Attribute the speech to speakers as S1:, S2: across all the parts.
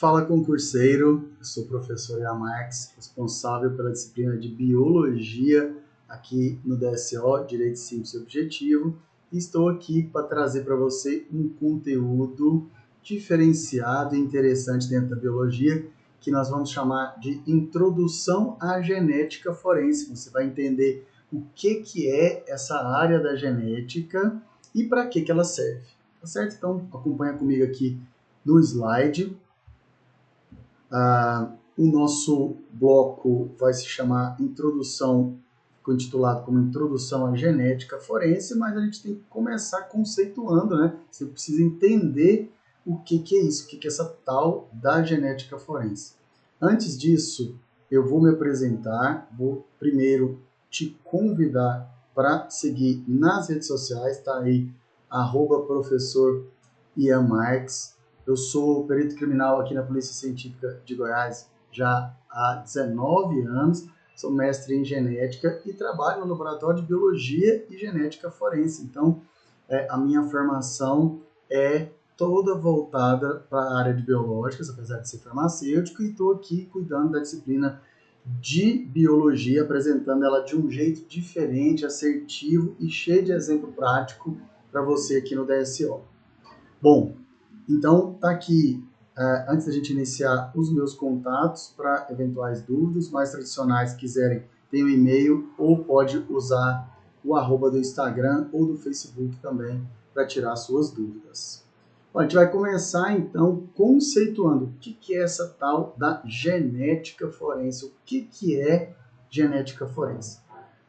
S1: Fala concurseiro, eu sou o professor Ian Marques, responsável pela disciplina de Biologia aqui no DSO, Direito Simples e Objetivo, e estou aqui para trazer para você um conteúdo diferenciado e interessante dentro da Biologia, que nós vamos chamar de Introdução à Genética Forense. Você vai entender o que é essa área da genética e para que ela serve, tá certo? Então acompanha comigo aqui no slide. O nosso bloco vai se chamar Introdução, ficou intitulado como Introdução à Genética Forense, mas a gente tem que começar conceituando, né? Você precisa entender o que é isso, o que é essa tal da genética forense. Antes disso, eu vou me apresentar, vou primeiro te convidar para seguir nas redes sociais, tá aí, @professor Ian Marques. Eu sou perito criminal aqui na Polícia Científica de Goiás já há 19 anos, sou mestre em genética e trabalho no laboratório de biologia e genética forense. Então, a minha formação é toda voltada para a área de biológicas, apesar de ser farmacêutico, e estou aqui cuidando da disciplina de biologia, apresentando ela de um jeito diferente, assertivo e cheio de exemplo prático para você aqui no DSO. Bom, então tá aqui, antes da gente iniciar, os meus contatos para eventuais dúvidas mais tradicionais, quiserem, tem um e-mail ou pode usar o @ do Instagram ou do Facebook também para tirar suas dúvidas. Bom, a gente vai começar então conceituando o que é essa tal da genética forense. O que é genética forense?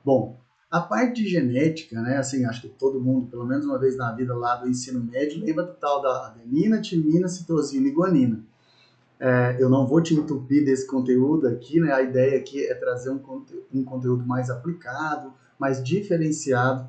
S1: Bom, a parte de genética, né, assim, acho que todo mundo, pelo menos uma vez na vida lá do ensino médio, lembra do tal da adenina, timina, citosina e guanina. Eu não vou te entupir desse conteúdo aqui, né, a ideia aqui é trazer um conteúdo mais aplicado, mais diferenciado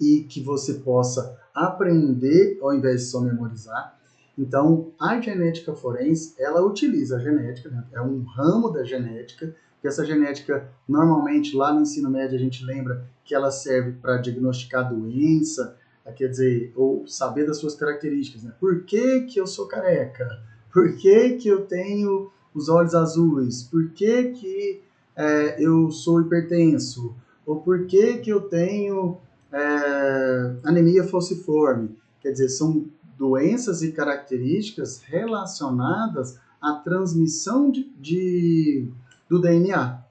S1: e que você possa aprender ao invés de só memorizar. Então, a genética forense, ela utiliza a genética, né, é um ramo da genética, que essa genética, normalmente, lá no ensino médio, a gente lembra que ela serve para diagnosticar doença, quer dizer, ou saber das suas características, né? Por que eu sou careca? Por que eu tenho os olhos azuis? Por que eu sou hipertenso? Ou por que eu tenho anemia falciforme? Quer dizer, são doenças e características relacionadas à transmissão do DNA.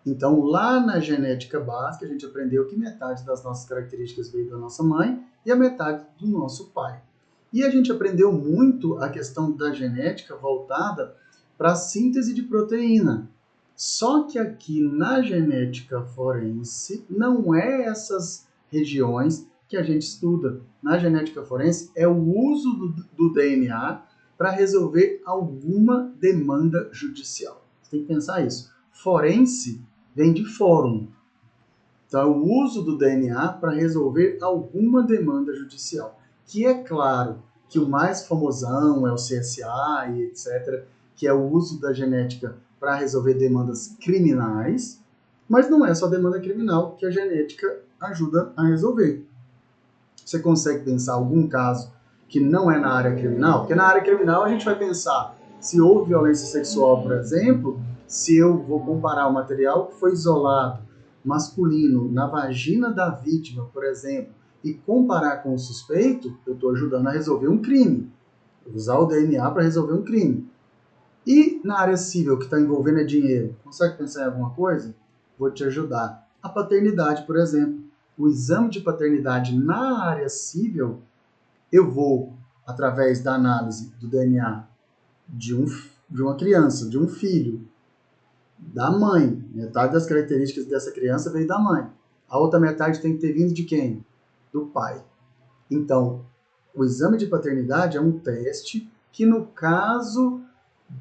S1: Então, lá na genética básica, a gente aprendeu que metade das nossas características veio da nossa mãe e a metade do nosso pai. E a gente aprendeu muito a questão da genética voltada para a síntese de proteína. Só que aqui na genética forense, não é essas regiões que a gente estuda. Na genética forense, é o uso do DNA para resolver alguma demanda judicial. Você tem que pensar isso. Forense vem de fórum. Então, é o uso do DNA para resolver alguma demanda judicial. Que é claro que o mais famosão é o CSA e etc., que é o uso da genética para resolver demandas criminais, mas não é só demanda criminal que a genética ajuda a resolver. Você consegue pensar algum caso que não é na área criminal? Porque na área criminal a gente vai pensar se houve violência sexual, por exemplo, se eu vou comparar o material que foi isolado masculino na vagina da vítima, por exemplo, e comparar com o suspeito, eu estou ajudando a resolver um crime. Usar o DNA para resolver um crime. E na área civil, que está envolvendo dinheiro, consegue pensar em alguma coisa? Vou te ajudar. A paternidade, por exemplo. O exame de paternidade na área civil, eu vou, através da análise do DNA de uma criança, de um filho, da mãe. Metade das características dessa criança veio da mãe. A outra metade tem que ter vindo de quem? Do pai. Então, o exame de paternidade é um teste que, no caso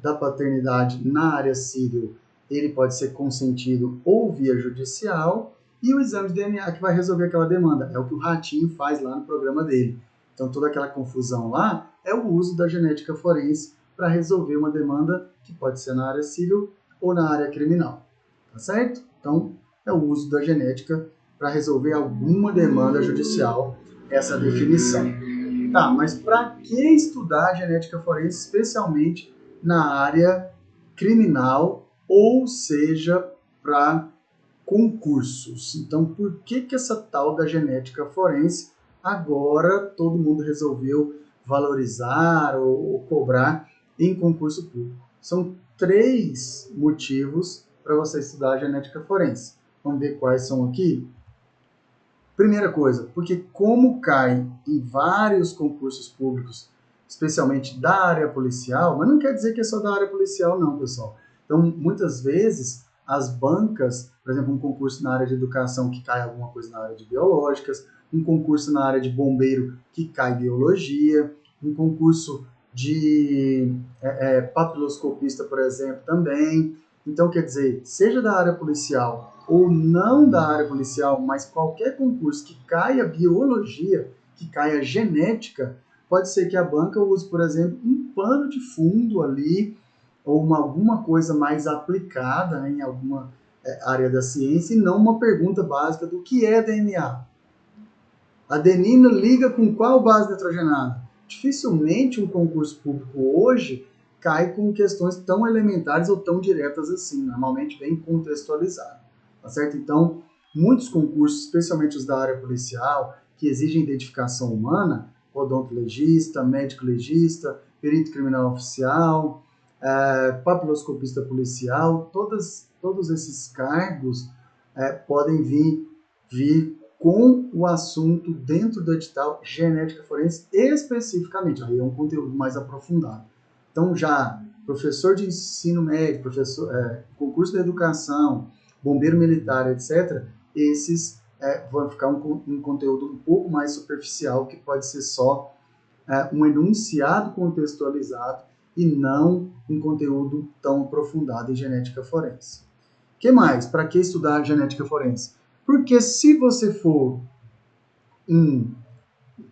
S1: da paternidade na área civil, ele pode ser consentido ou via judicial, e o exame de DNA que vai resolver aquela demanda. É o que o Ratinho faz lá no programa dele. Então, toda aquela confusão lá é o uso da genética forense para resolver uma demanda que pode ser na área civil ou na área criminal. Tá certo? Então, é o uso da genética para resolver alguma demanda judicial, essa definição. Tá, mas para que estudar a genética forense, especialmente na área criminal, ou seja, para concursos. Então, por que essa tal da genética forense agora todo mundo resolveu valorizar ou cobrar em concurso público? São 3 motivos para você estudar a genética forense. Vamos ver quais são aqui? Primeira coisa, porque como cai em vários concursos públicos, especialmente da área policial, mas não quer dizer que é só da área policial não, pessoal. Então, muitas vezes, as bancas, por exemplo, um concurso na área de educação que cai alguma coisa na área de biológicas, um concurso na área de bombeiro que cai biologia, um concurso de papiloscopista, por exemplo, também. Então, quer dizer, seja da área policial ou não da área policial, mas qualquer concurso que caia biologia, que caia genética, pode ser que a banca use, por exemplo, um pano de fundo ali, ou alguma coisa mais aplicada, né, em alguma área da ciência, e não uma pergunta básica do que é DNA. Adenina liga com qual base nitrogenada? Dificilmente um concurso público hoje cai com questões tão elementares ou tão diretas assim, normalmente bem contextualizado, tá certo? Então, muitos concursos, especialmente os da área policial, que exigem identificação humana, odontologista, médico legista, perito criminal oficial, papiloscopista policial, todos esses cargos podem vir com o assunto dentro do edital genética forense especificamente. Aí é um conteúdo mais aprofundado. Então, já professor de ensino médio, concurso de educação, bombeiro militar, etc., esses vão ficar um conteúdo um pouco mais superficial, que pode ser só um enunciado contextualizado e não um conteúdo tão aprofundado em genética forense. O que mais? Para que estudar genética forense? Porque se você for um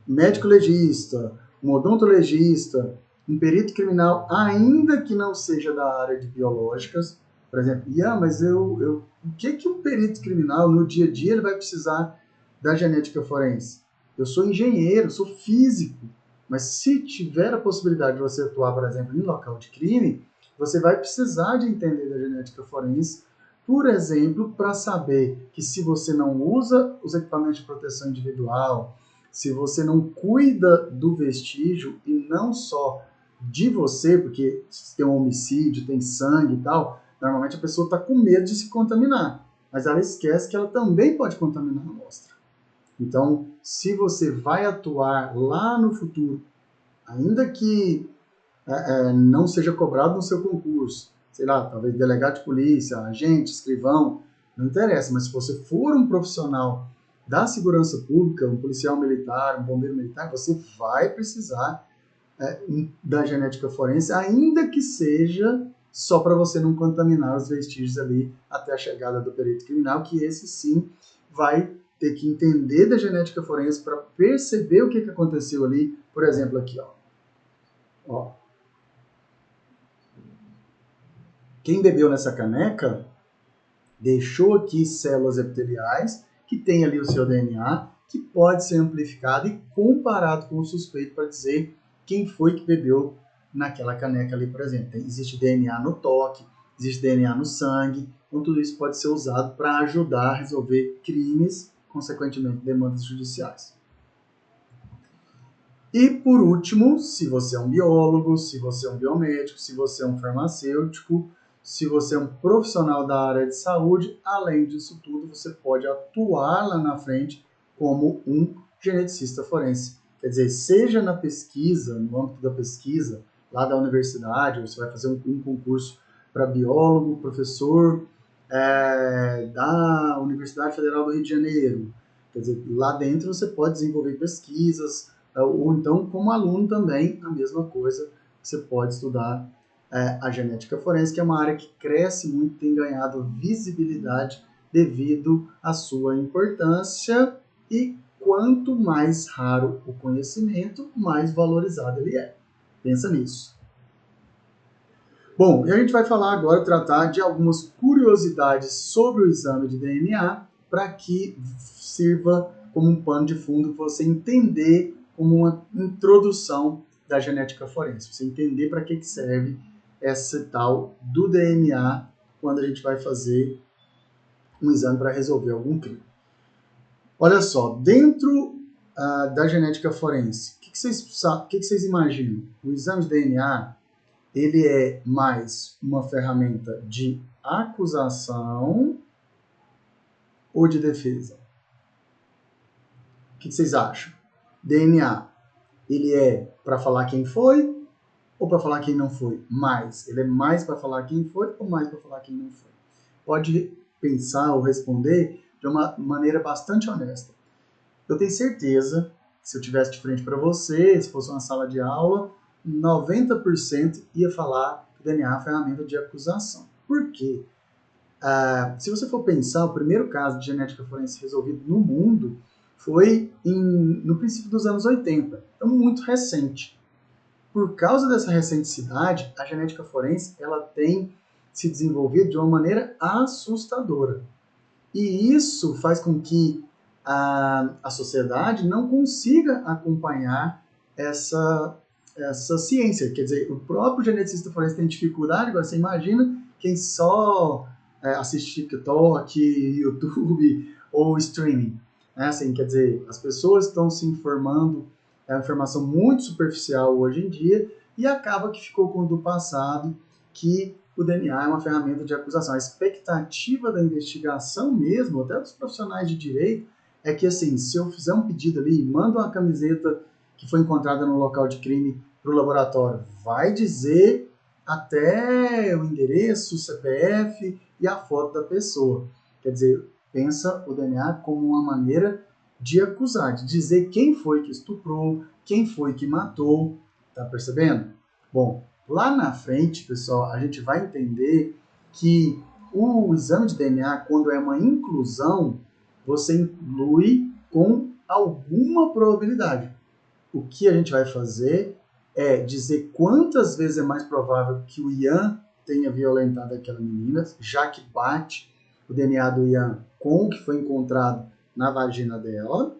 S1: médico legista, um odontologista, um perito criminal, ainda que não seja da área de biológicas, por exemplo, mas o que um perito criminal no dia a dia ele vai precisar da genética forense? Eu sou engenheiro, sou físico, mas se tiver a possibilidade de você atuar, por exemplo, em local de crime, você vai precisar de entender da genética forense, por exemplo, para saber que se você não usa os equipamentos de proteção individual, se você não cuida do vestígio e não só de você, porque se tem um homicídio, tem sangue e tal, normalmente a pessoa está com medo de se contaminar, mas ela esquece que ela também pode contaminar a amostra. Então, se você vai atuar lá no futuro, ainda que não seja cobrado no seu concurso, sei lá, talvez delegado de polícia, agente, escrivão, não interessa, mas se você for um profissional da segurança pública, um policial militar, um bombeiro militar, você vai precisar da genética forense, ainda que seja só para você não contaminar os vestígios ali até a chegada do perito criminal, que esse sim vai ter que entender da genética forense para perceber o que aconteceu ali. Por exemplo, aqui, ó. Quem bebeu nessa caneca deixou aqui células epiteliais que tem ali o seu DNA, que pode ser amplificado e comparado com o suspeito para dizer quem foi que bebeu naquela caneca ali, por exemplo. Existe DNA no toque, existe DNA no sangue, então tudo isso pode ser usado para ajudar a resolver crimes, consequentemente demandas judiciais. E por último, se você é um biólogo, se você é um biomédico, se você é um farmacêutico, se você é um profissional da área de saúde, além disso tudo, você pode atuar lá na frente como um geneticista forense. Quer dizer, seja na pesquisa, no âmbito da pesquisa, lá da universidade, ou você vai fazer um concurso para biólogo, professor da Universidade Federal do Rio de Janeiro. Quer dizer, lá dentro você pode desenvolver pesquisas, ou então como aluno também, a mesma coisa, você pode estudar a genética forense, que é uma área que cresce muito, tem ganhado visibilidade devido à sua importância, e quanto mais raro o conhecimento, mais valorizado ele é. Pensa nisso. Bom, e a gente vai falar agora, tratar de algumas curiosidades sobre o exame de DNA, para que sirva como um pano de fundo para você entender como uma introdução da genética forense, você entender para que serve esse tal do DNA quando a gente vai fazer um exame para resolver algum crime. Olha só, dentro da genética forense, o que vocês imaginam? O exame de DNA, ele é mais uma ferramenta de acusação ou de defesa? O que vocês acham? DNA, ele é para falar quem foi ou para falar quem não foi? Mais. Ele é mais para falar quem foi ou mais para falar quem não foi? Pode pensar ou responder de uma maneira bastante honesta. Eu tenho certeza que se eu tivesse de frente para você, se fosse uma sala de aula, 90% ia falar que o DNA é uma ferramenta de acusação. Por quê? Se você for pensar, o primeiro caso de genética forense resolvido no mundo foi no princípio dos anos 80, então muito recente. Por causa dessa recenticidade, a genética forense ela tem se desenvolvido de uma maneira assustadora. E isso faz com que a sociedade não consiga acompanhar essa ciência. Quer dizer, o próprio geneticista forense tem dificuldade. Agora, você imagina quem só assiste TikTok, YouTube ou streaming. Assim, quer dizer, as pessoas estão se informando, é uma informação muito superficial hoje em dia, e acaba que ficou com o do passado, que o DNA é uma ferramenta de acusação. A expectativa da investigação mesmo, até dos profissionais de direito, é que, assim, se eu fizer um pedido ali, manda uma camiseta que foi encontrada no local de crime para o laboratório, vai dizer até o endereço, o CPF e a foto da pessoa. Quer dizer, pensa o DNA como uma maneira de acusar, de dizer quem foi que estuprou, quem foi que matou, tá percebendo? Bom, lá na frente, pessoal, a gente vai entender que o exame de DNA, quando é uma inclusão, você inclui com alguma probabilidade. O que a gente vai fazer é dizer quantas vezes é mais provável que o Ian tenha violentado aquela menina, já que bate o DNA do Ian com o que foi encontrado na vagina dela,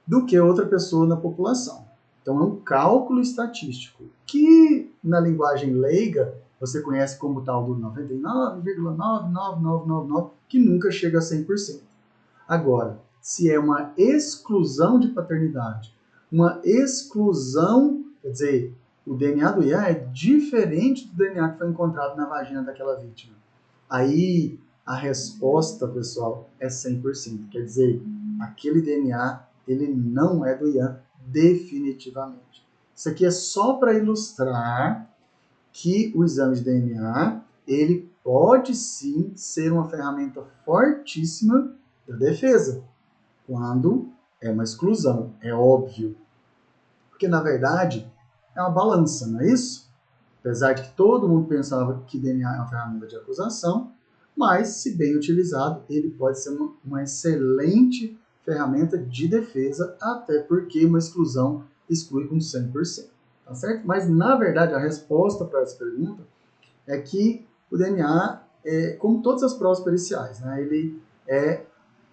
S1: do que outra pessoa na população. Então, é um cálculo estatístico, que na linguagem leiga você conhece como tal do 99,99999, que nunca chega a 100%. Agora, se é uma exclusão de paternidade, uma exclusão, quer dizer, o DNA do Ian é diferente do DNA que foi encontrado na vagina daquela vítima. Aí, a resposta, pessoal, é 100%. Quer dizer, aquele DNA, ele não é do Ian definitivamente. Isso aqui é só para ilustrar que o exame de DNA, ele pode sim ser uma ferramenta fortíssima da defesa, quando é uma exclusão, é óbvio. Porque, na verdade, é uma balança, não é isso? Apesar de que todo mundo pensava que DNA é uma ferramenta de acusação, mas, se bem utilizado, ele pode ser uma excelente ferramenta de defesa, até porque uma exclusão exclui com 100%. Tá certo? Mas, na verdade, a resposta para essa pergunta é que o DNA, como todas as provas periciais, né, ele é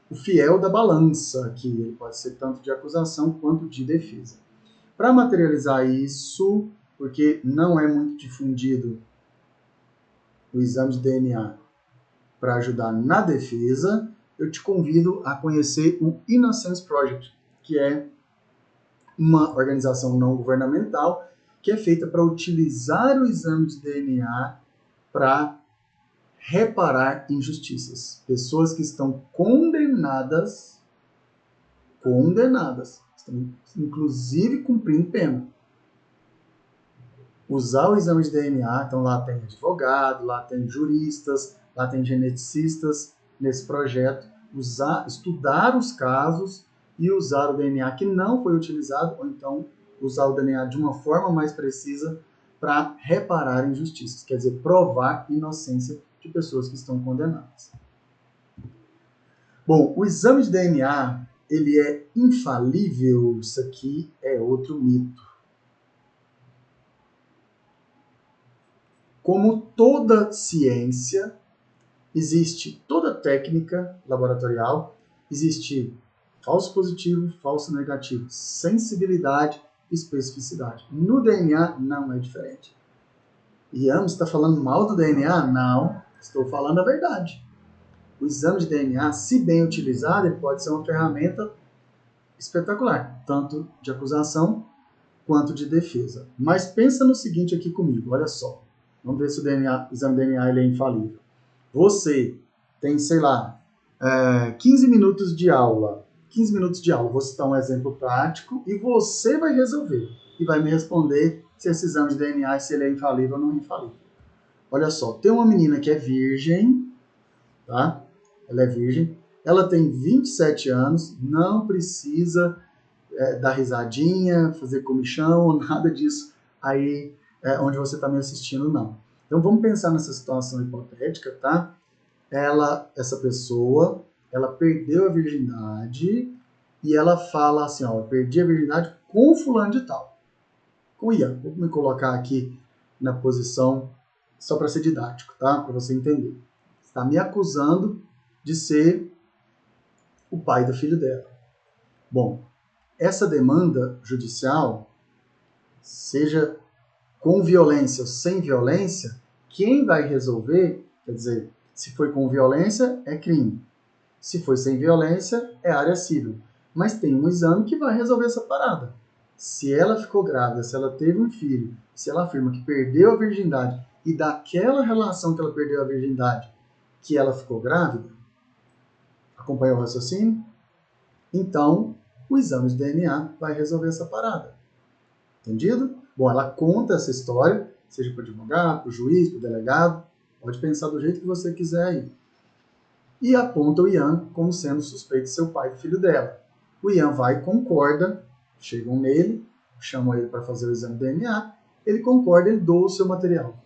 S1: o fiel da balança, que ele pode ser tanto de acusação quanto de defesa. Para materializar isso, porque não é muito difundido o exame de DNA para ajudar na defesa, eu te convido a conhecer o Innocence Project, que é uma organização não governamental que é feita para utilizar o exame de DNA para reparar injustiças. Pessoas que estão condenadas, estão inclusive cumprindo pena. Usar o exame de DNA, então lá tem advogado, lá tem juristas, lá tem geneticistas nesse projeto, estudar os casos e usar o DNA que não foi utilizado, ou então usar o DNA de uma forma mais precisa para reparar injustiças, quer dizer, provar inocência de pessoas que estão condenadas. Bom, o exame de DNA, ele é infalível? Isso aqui é outro mito. Como toda ciência, existe toda técnica laboratorial, existe falso positivo, falso negativo, sensibilidade, especificidade. No DNA não é diferente. Ian, você está falando mal do DNA? Não, estou falando a verdade. O exame de DNA, se bem utilizado, ele pode ser uma ferramenta espetacular, tanto de acusação quanto de defesa. Mas pensa no seguinte aqui comigo, olha só. Vamos ver se o exame de DNA ele é infalível. Você tem, sei lá, 15 minutos de aula. 15 minutos de aula, vou citar um exemplo prático e você vai resolver. E vai me responder se esse exame de DNA, se ele é infalível ou não é infalível. Olha só, tem uma menina que é virgem, tá? Ela é virgem, ela tem 27 anos, não precisa dar risadinha, fazer comichão, nada disso aí onde você está me assistindo, não. Então vamos pensar nessa situação hipotética, tá? Essa pessoa, ela perdeu a virgindade e ela fala assim, ó, eu perdi a virgindade com fulano de tal. Com Ian. Vou me colocar aqui na posição só para ser didático, tá? Para você entender. Está me acusando de ser o pai do filho dela. Bom, essa demanda judicial, seja com violência ou sem violência, quem vai resolver, quer dizer, se foi com violência, é crime. Se foi sem violência, é área civil. Mas tem um exame que vai resolver essa parada. Se ela ficou grávida, se ela teve um filho, se ela afirma que perdeu a virgindade e daquela relação que ela perdeu a virgindade, que ela ficou grávida, acompanha o raciocínio? Então, o exame de DNA vai resolver essa parada. Entendido? Bom, ela conta essa história, seja para o advogado, para o juiz, para o delegado, pode pensar do jeito que você quiser aí. E aponta o Ian como sendo suspeito de ser o pai do filho dela. O Ian vai e concorda, chegam nele, chamam ele para fazer o exame de DNA, ele concorda, ele doa o seu material.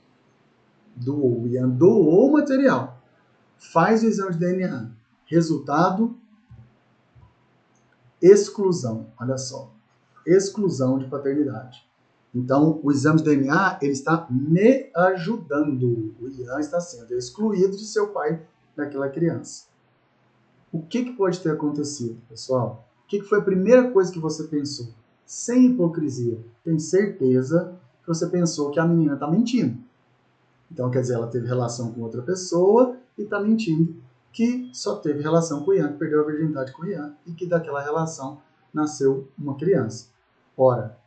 S1: Doou, o Ian doou o material, faz o exame de DNA. Resultado, exclusão, olha só, exclusão de paternidade. Então, o exame de DNA, ele está me ajudando. O Ian está sendo excluído de ser o pai daquela criança. O que pode ter acontecido, pessoal? O que foi a primeira coisa que você pensou? Sem hipocrisia. Tenho certeza que você pensou que a menina está mentindo. Então, quer dizer, ela teve relação com outra pessoa e está mentindo que só teve relação com o Ian, que perdeu a virgindade com o Ian e que daquela relação nasceu uma criança. Ora,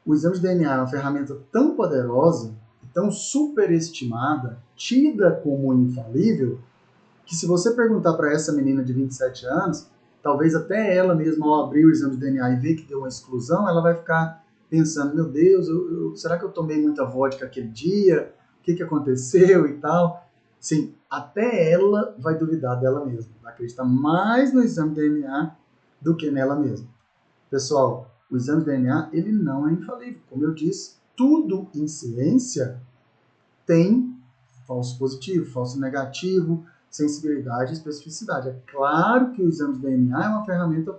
S1: o exame de DNA é uma ferramenta tão poderosa, tão superestimada, tida como infalível, que se você perguntar para essa menina de 27 anos, talvez até ela mesma, ao abrir o exame de DNA e ver que deu uma exclusão, ela vai ficar pensando, meu Deus, será que eu tomei muita vodka aquele dia? O que aconteceu e tal? Sim, até ela vai duvidar dela mesma, vai acreditar mais no exame de DNA do que nela mesma. Pessoal, o exame de DNA, ele não é infalível. Como eu disse, tudo em ciência tem falso positivo, falso negativo, sensibilidade e especificidade. É claro que o exame de DNA é uma ferramenta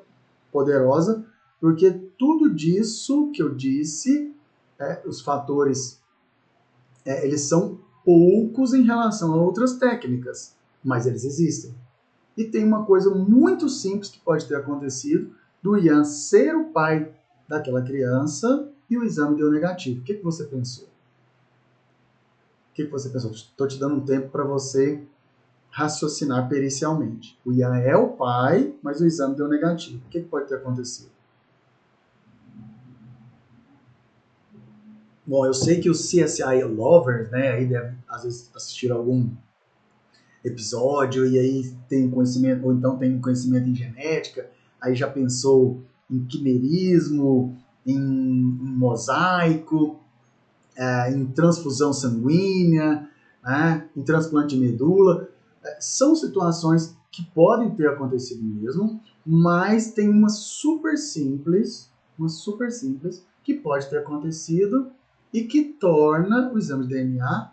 S1: poderosa, porque tudo disso que eu disse, os fatores, eles são poucos em relação a outras técnicas, mas eles existem. E tem uma coisa muito simples que pode ter acontecido, do Ian ser o pai daquela criança e o exame deu negativo. O que você pensou? O que você pensou? Estou te dando um tempo para você raciocinar pericialmente. O Ian é o pai, mas o exame deu negativo. O que pode ter acontecido? Bom, eu sei que os CSI Lovers, né, aí deve às vezes assistir algum episódio e aí tem conhecimento, ou então tem conhecimento em genética, aí já pensou em quimerismo, em mosaico, em transfusão sanguínea, né, em transplante de medula. São situações que podem ter acontecido mesmo, mas tem uma super simples que pode ter acontecido e que torna o exame de DNA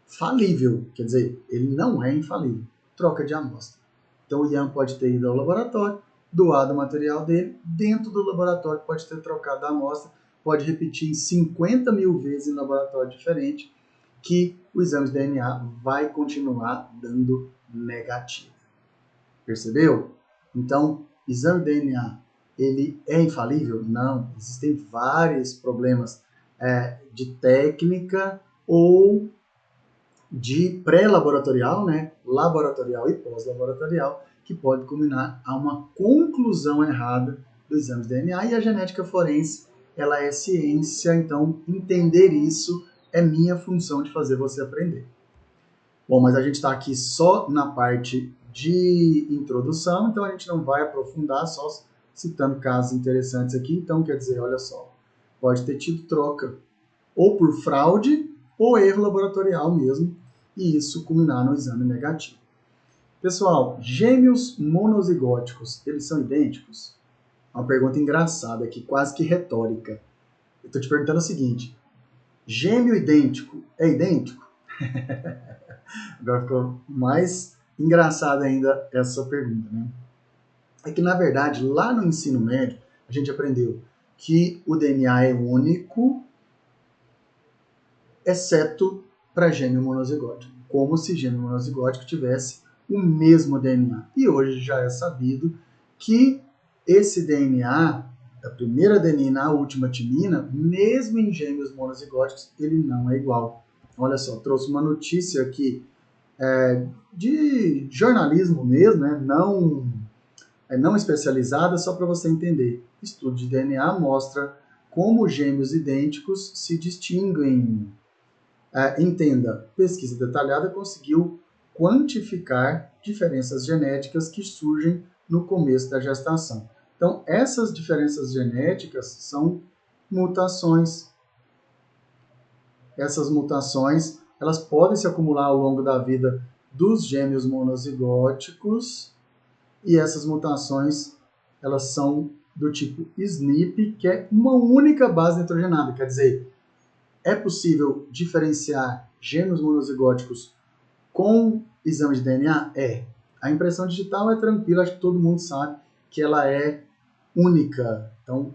S1: falível. Quer dizer, ele não é infalível. Troca de amostra. Então o Ian pode ter ido ao laboratório, doado o material dele, dentro do laboratório pode ter trocado a amostra, pode repetir 50 mil vezes em laboratório diferente, que o exame de DNA vai continuar dando negativo. Percebeu? Então, exame de DNA, ele é infalível? Não. Existem vários problemas de técnica ou de pré-laboratorial, né, laboratorial e pós-laboratorial, que pode culminar a uma conclusão errada do exame de DNA. E a genética forense, ela é ciência, então entender isso é minha função de fazer você aprender. Bom, mas a gente está aqui só na parte de introdução, então a gente não vai aprofundar, só citando casos interessantes aqui. Então, quer dizer, olha só, pode ter tido troca ou por fraude ou erro laboratorial mesmo, e isso culminar no exame negativo. Pessoal, gêmeos monozigóticos, eles são idênticos? Uma pergunta engraçada aqui, quase que retórica. Eu estou te perguntando o seguinte, gêmeo idêntico é idêntico? Agora ficou mais engraçada ainda essa pergunta, né? É que, na verdade, lá no ensino médio, a gente aprendeu que o DNA é único, exceto para gêmeo monozigótico, como se gêmeo monozigótico tivesse o mesmo DNA. E hoje já é sabido que esse DNA, da primeira adenina à última timina, mesmo em gêmeos monozigóticos, ele não é igual. Olha só, trouxe uma notícia aqui de jornalismo mesmo, né? Não especializada, só para você entender. Estudo de DNA mostra como gêmeos idênticos se distinguem. Entenda, pesquisa detalhada conseguiu quantificar diferenças genéticas que surgem no começo da gestação. Então, essas diferenças genéticas são mutações. Essas mutações, elas podem se acumular ao longo da vida dos gêmeos monozigóticos, e essas mutações, elas são do tipo SNP, que é uma única base nitrogenada, quer dizer, é possível diferenciar gêmeos monozigóticos com exame de DNA? É. A impressão digital é tranquila, acho que todo mundo sabe que ela é única. Então,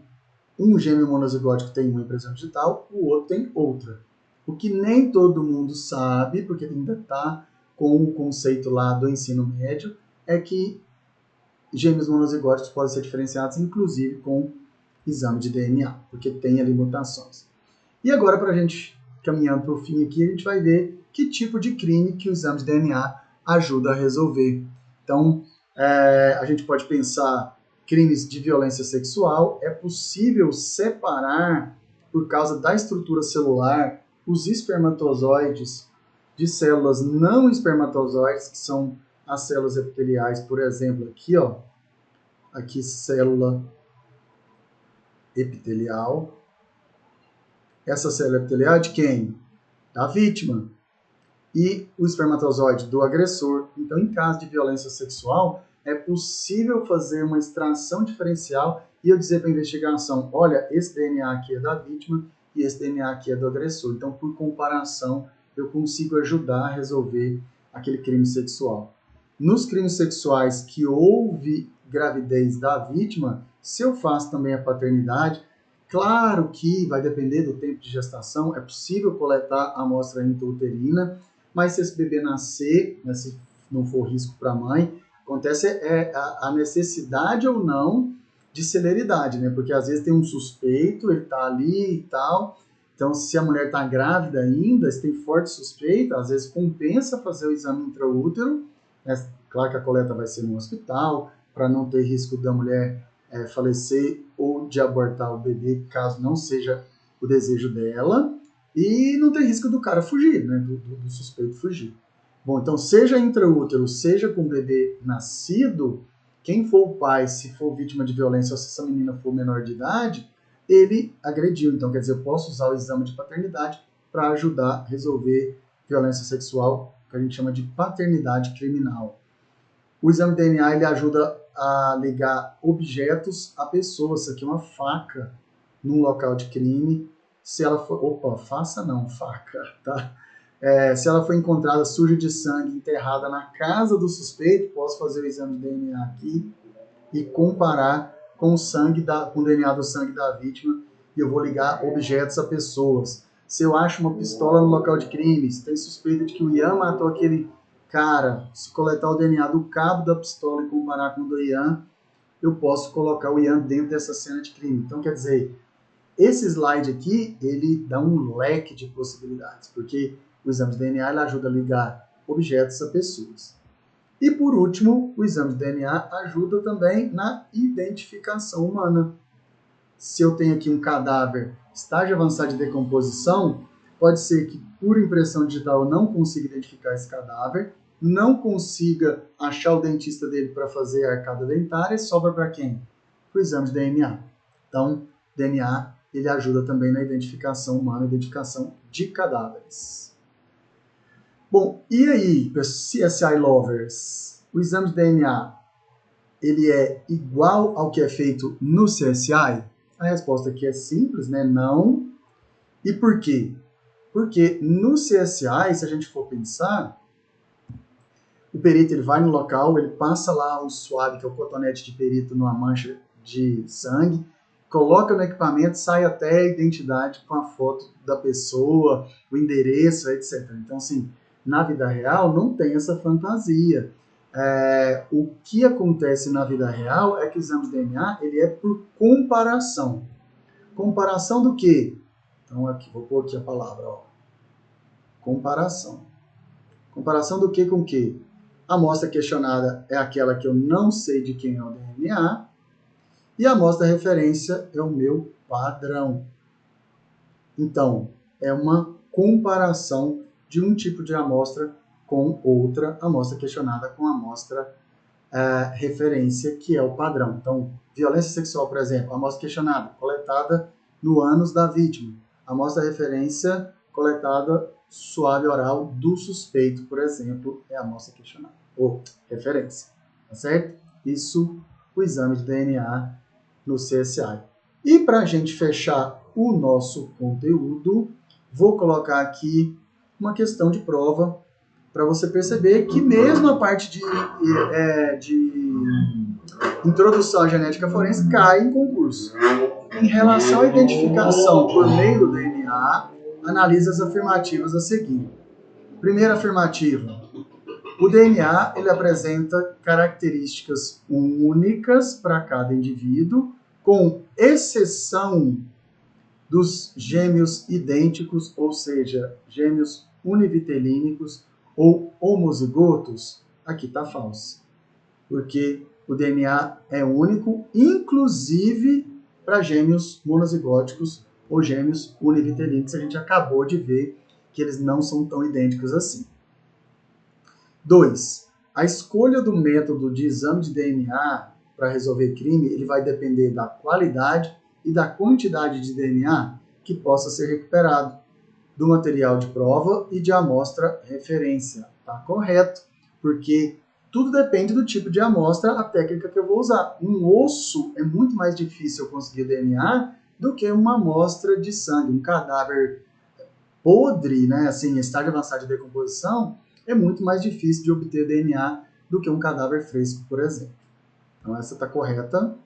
S1: um gêmeo monozigótico tem uma impressão digital, o outro tem outra. O que nem todo mundo sabe, porque ainda está com o conceito lá do ensino médio, é que gêmeos monozigóticos podem ser diferenciados, inclusive com exame de DNA, porque tem ali mutações. E agora, para a gente caminhando para o fim aqui, a gente vai ver que tipo de crime que o exame de DNA ajuda a resolver. Então, a gente pode pensar crimes de violência sexual. É possível separar, por causa da estrutura celular, os espermatozoides de células não espermatozoides, que são as células epiteliais, por exemplo, aqui, ó, aqui célula epitelial. Essa célula epitelial é de quem? Da vítima. E o espermatozoide do agressor. Então, em caso de violência sexual, é possível fazer uma extração diferencial e eu dizer para a investigação, olha, esse DNA aqui é da vítima e esse DNA aqui é do agressor. Então, por comparação, eu consigo ajudar a resolver aquele crime sexual. Nos crimes sexuais que houve gravidez da vítima, se eu faço também a paternidade, claro que vai depender do tempo de gestação, é possível coletar a amostra intrauterina, mas se esse bebê nascer, né, se não for risco para a mãe, acontece a necessidade ou não de celeridade, né? Porque às vezes tem um suspeito, ele está ali e tal, então se a mulher está grávida ainda, se tem forte suspeita, às vezes compensa fazer o exame intraútero, né? Claro que a coleta vai ser no hospital, para não ter risco da mulher falecer ou de abortar o bebê, caso não seja o desejo dela, e não tem risco do cara fugir, né, do suspeito fugir. Bom, então seja intraútero, seja com o bebê nascido, quem for o pai, se for vítima de violência ou se essa menina for menor de idade, ele agrediu. Então, quer dizer, eu posso usar o exame de paternidade para ajudar a resolver violência sexual, que a gente chama de paternidade criminal. O exame de DNA ele ajuda a ligar objetos a pessoas. Isso aqui é uma faca num local de crime. Se ela for... Opa, faça não, faca, tá? Se ela for encontrada suja de sangue, enterrada na casa do suspeito, posso fazer o exame de DNA aqui e comparar com o sangue com o DNA do sangue da vítima e eu vou ligar objetos a pessoas. Se eu acho uma pistola no local de crime, se tem suspeita de que o Ian matou aquele cara, se coletar o DNA do cabo da pistola e comparar com o do Ian, eu posso colocar o Ian dentro dessa cena de crime. Então, quer dizer, esse slide aqui, ele dá um leque de possibilidades, porque o exame de DNA ele ajuda a ligar objetos a pessoas. E por último, o exame de DNA ajuda também na identificação humana. Se eu tenho aqui um cadáver estágio avançado de decomposição, pode ser que por impressão digital eu não consiga identificar esse cadáver, não consiga achar o dentista dele para fazer a arcada dentária, e sobra para quem? Para o exame de DNA. Então, DNA ele ajuda também na identificação humana, identificação de cadáveres. Bom, e aí, CSI Lovers? O exame de DNA, ele é igual ao que é feito no CSI? A resposta aqui é simples, né? Não. E por quê? Porque no CSI, se a gente for pensar, o perito ele vai no local, ele passa lá o suave, que é o cotonete de perito, numa mancha de sangue, coloca no equipamento, sai até a identidade com a foto da pessoa, o endereço, etc. Então, assim, na vida real não tem essa fantasia. O que acontece na vida real é que o exame de DNA ele é por comparação. Comparação do quê? Então, aqui, vou pôr aqui a palavra, ó. Comparação. Comparação do que com o que? A amostra questionada é aquela que eu não sei de quem é o DNA, e a amostra referência é o meu padrão. Então, é uma comparação de um tipo de amostra com outra amostra questionada com a amostra referência, que é o padrão. Então, violência sexual, por exemplo, amostra questionada, coletada no ânus da vítima. Amostra referência, coletada suave oral do suspeito, por exemplo, é a amostra questionada, ou referência, tá certo? Isso, o exame de DNA no CSI. E para a gente fechar o nosso conteúdo, vou colocar aqui uma questão de prova para você perceber que mesmo a parte de introdução à genética forense cai em concurso. Em relação à identificação por meio do DNA, analise as afirmativas a seguir. Primeira afirmativa. O DNA ele apresenta características únicas para cada indivíduo, com exceção dos gêmeos idênticos, ou seja, gêmeos univitelínicos ou homozigotos. Aqui está falso, porque o DNA é único, inclusive para gêmeos monozigóticos ou gêmeos univitelínicos. A gente acabou de ver que eles não são tão idênticos assim. 2. A escolha do método de exame de DNA para resolver crime, ele vai depender da qualidade e da quantidade de DNA que possa ser recuperado, do material de prova e de amostra referência. Tá correto, porque tudo depende do tipo de amostra, a técnica que eu vou usar. Um osso é muito mais difícil eu conseguir DNA do que uma amostra de sangue. Um cadáver podre, né, assim, estágio avançado de decomposição, é muito mais difícil de obter DNA do que um cadáver fresco, por exemplo. Então, essa está correta.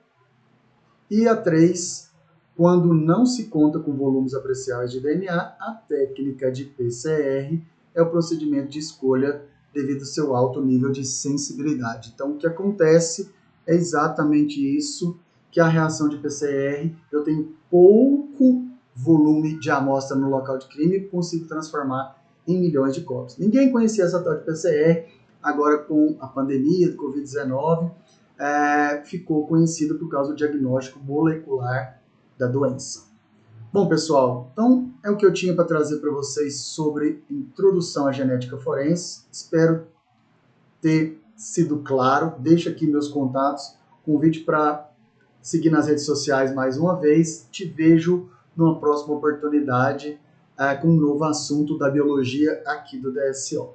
S1: E a 3, quando não se conta com volumes apreciáveis de DNA, a técnica de PCR é o procedimento de escolha devido ao seu alto nível de sensibilidade. Então, o que acontece é exatamente isso, que a reação de PCR, eu tenho pouco volume de amostra no local de crime e consigo transformar em milhões de cópias. Ninguém conhecia essa tal de PCR, agora com a pandemia do Covid-19, ficou conhecido por causa do diagnóstico molecular da doença. Bom, pessoal, então é o que eu tinha para trazer para vocês sobre introdução à genética forense. Espero ter sido claro. Deixo aqui meus contatos, convite para seguir nas redes sociais mais uma vez. Te vejo numa próxima oportunidade com um novo assunto da biologia aqui do DSO.